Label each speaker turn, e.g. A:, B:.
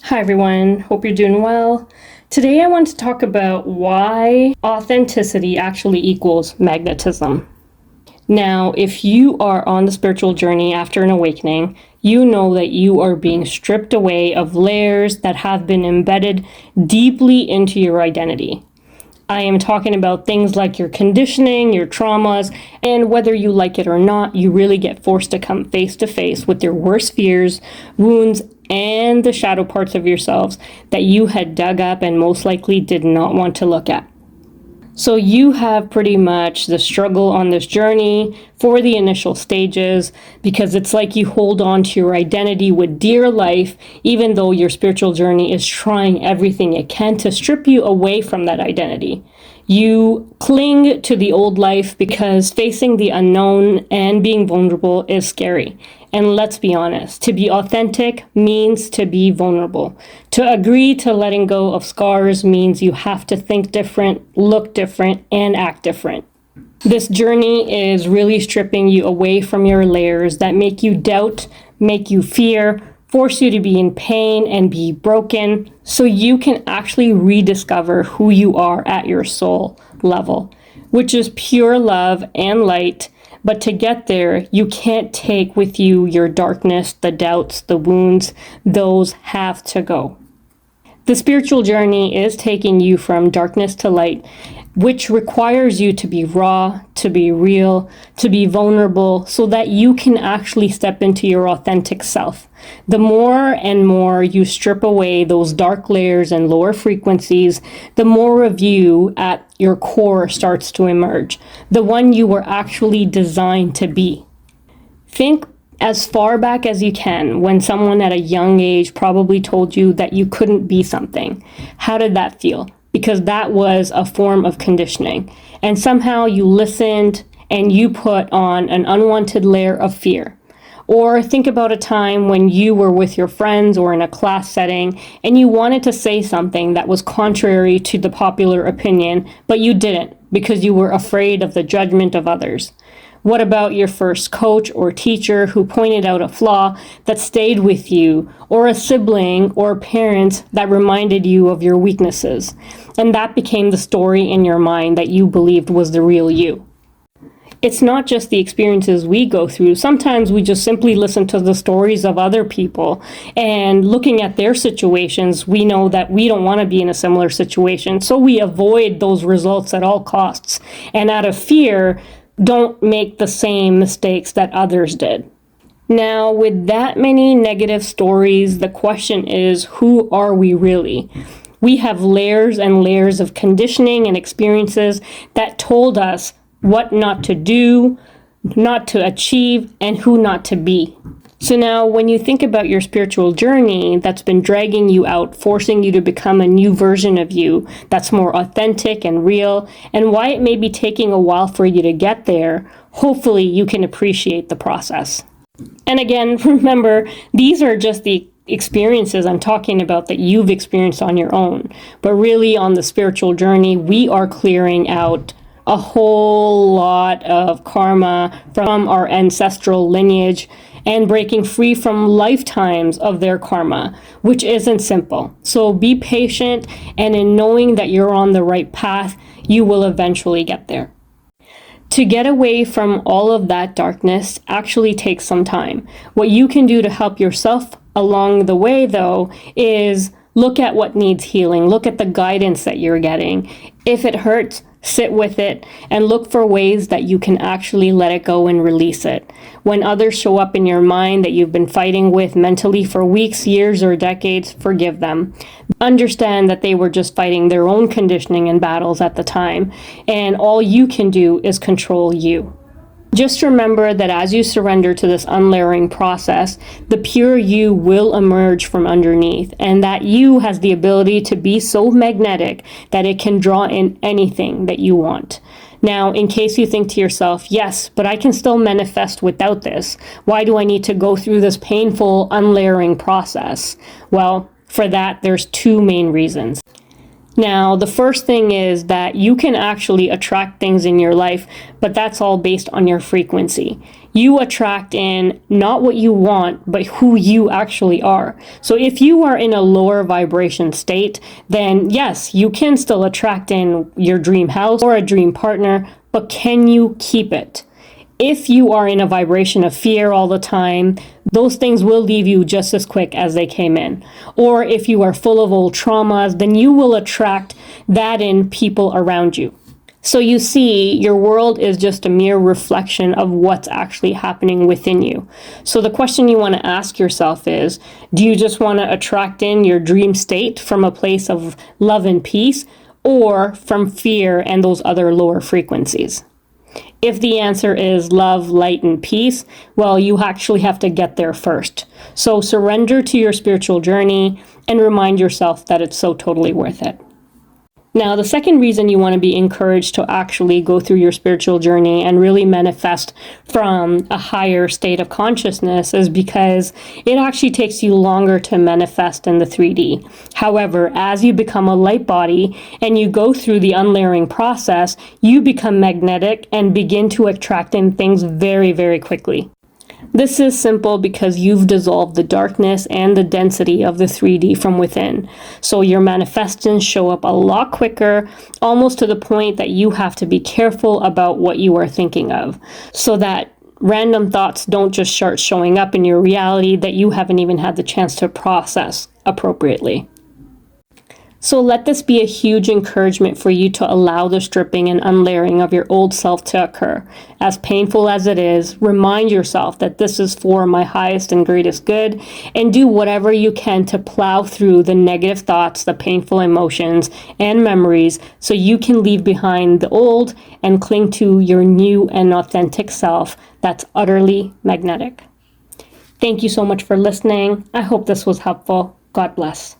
A: Hi everyone, hope you're doing well. Today I want to talk about why authenticity actually equals magnetism. Now, if you are on the spiritual journey after an awakening, you know that you are being stripped away of layers that have been embedded deeply into your identity. I am talking about things like your conditioning, your traumas, and whether you like it or not, you really get forced to come face to face with your worst fears, wounds, and the shadow parts of yourselves that you had dug up and most likely did not want to look at. So you have pretty much the struggle on this journey for the initial stages, because it's like you hold on to your identity with dear life, even though your spiritual journey is trying everything it can to strip you away from that identity. You cling to the old life because facing the unknown and being vulnerable is scary. And let's be honest, to be authentic means to be vulnerable. To agree to letting go of scars means you have to think different, look different, and act different. This journey is really stripping you away from your layers that make you doubt, make you fear, force you to be in pain and be broken, so you can actually rediscover who you are at your soul level, which is pure love and light. But to get there, you can't take with you your darkness, the doubts, the wounds. Those have to go. The spiritual journey is taking you from darkness to light, which requires you to be raw, to be real, to be vulnerable, so that you can actually step into your authentic self. The more and more you strip away those dark layers and lower frequencies, the more of you at your core starts to emerge, the one you were actually designed to be. Think as far back as you can when someone at a young age probably told you that you couldn't be something. How did that feel? Because that was a form of conditioning. And somehow you listened and you put on an unwanted layer of fear. Or think about a time when you were with your friends or in a class setting and you wanted to say something that was contrary to the popular opinion, but you didn't because you were afraid of the judgment of others. What about your first coach or teacher who pointed out a flaw that stayed with you, or a sibling or parent that reminded you of your weaknesses, and that became the story in your mind that you believed was the real you? It's not just the experiences we go through. Sometimes we just simply listen to the stories of other people, and looking at their situations, we know that we don't want to be in a similar situation, so we avoid those results at all costs. And out of fear, don't make the same mistakes that others did. Now, with that many negative stories, the question is, who are we really? We have layers and layers of conditioning and experiences that told us what not to do, not to achieve, and who not to be. So now when you think about your spiritual journey that's been dragging you out, forcing you to become a new version of you that's more authentic and real, and why it may be taking a while for you to get there, hopefully you can appreciate the process. And again, remember, these are just the experiences I'm talking about that you've experienced on your own. But really on the spiritual journey, we are clearing out a whole lot of karma from our ancestral lineage and breaking free from lifetimes of their karma, which isn't simple. So be patient, and in knowing that you're on the right path, you will eventually get there. To get away from all of that darkness actually takes some time. What you can do to help yourself along the way, though, is look at what needs healing. Look at the guidance that you're getting. If it hurts, sit with it and look for ways that you can actually let it go and release it. When others show up in your mind that you've been fighting with mentally for weeks, years, or decades, forgive them. Understand that they were just fighting their own conditioning and battles at the time, and all you can do is control you. Just remember that as you surrender to this unlayering process, the pure you will emerge from underneath, and that you has the ability to be so magnetic that it can draw in anything that you want. Now, in case you think to yourself, yes, but I can still manifest without this. Why do I need to go through this painful unlayering process? Well, for that, there's two main reasons. Now, the first thing is that you can actually attract things in your life, but that's all based on your frequency. You attract in not what you want, but who you actually are. So if you are in a lower vibration state, then yes, you can still attract in your dream house or a dream partner, but can you keep it? If you are in a vibration of fear all the time, those things will leave you just as quick as they came in. Or if you are full of old traumas, then you will attract that in people around you. So you see, your world is just a mere reflection of what's actually happening within you. So the question you want to ask yourself is, do you just want to attract in your dream state from a place of love and peace, or from fear and those other lower frequencies? If the answer is love, light, and peace, well, you actually have to get there first. So surrender to your spiritual journey and remind yourself that it's so totally worth it. Now, the second reason you want to be encouraged to actually go through your spiritual journey and really manifest from a higher state of consciousness is because it actually takes you longer to manifest in the 3D. However, as you become a light body and you go through the unlayering process, you become magnetic and begin to attract in things very, very quickly. This is simple because you've dissolved the darkness and the density of the 3D from within. So your manifestations show up a lot quicker, almost to the point that you have to be careful about what you are thinking of, so that random thoughts don't just start showing up in your reality that you haven't even had the chance to process appropriately. So let this be a huge encouragement for you to allow the stripping and unlayering of your old self to occur. As painful as it is, remind yourself that this is for my highest and greatest good, and do whatever you can to plow through the negative thoughts, the painful emotions, and memories so you can leave behind the old and cling to your new and authentic self that's utterly magnetic. Thank you so much for listening. I hope this was helpful. God bless.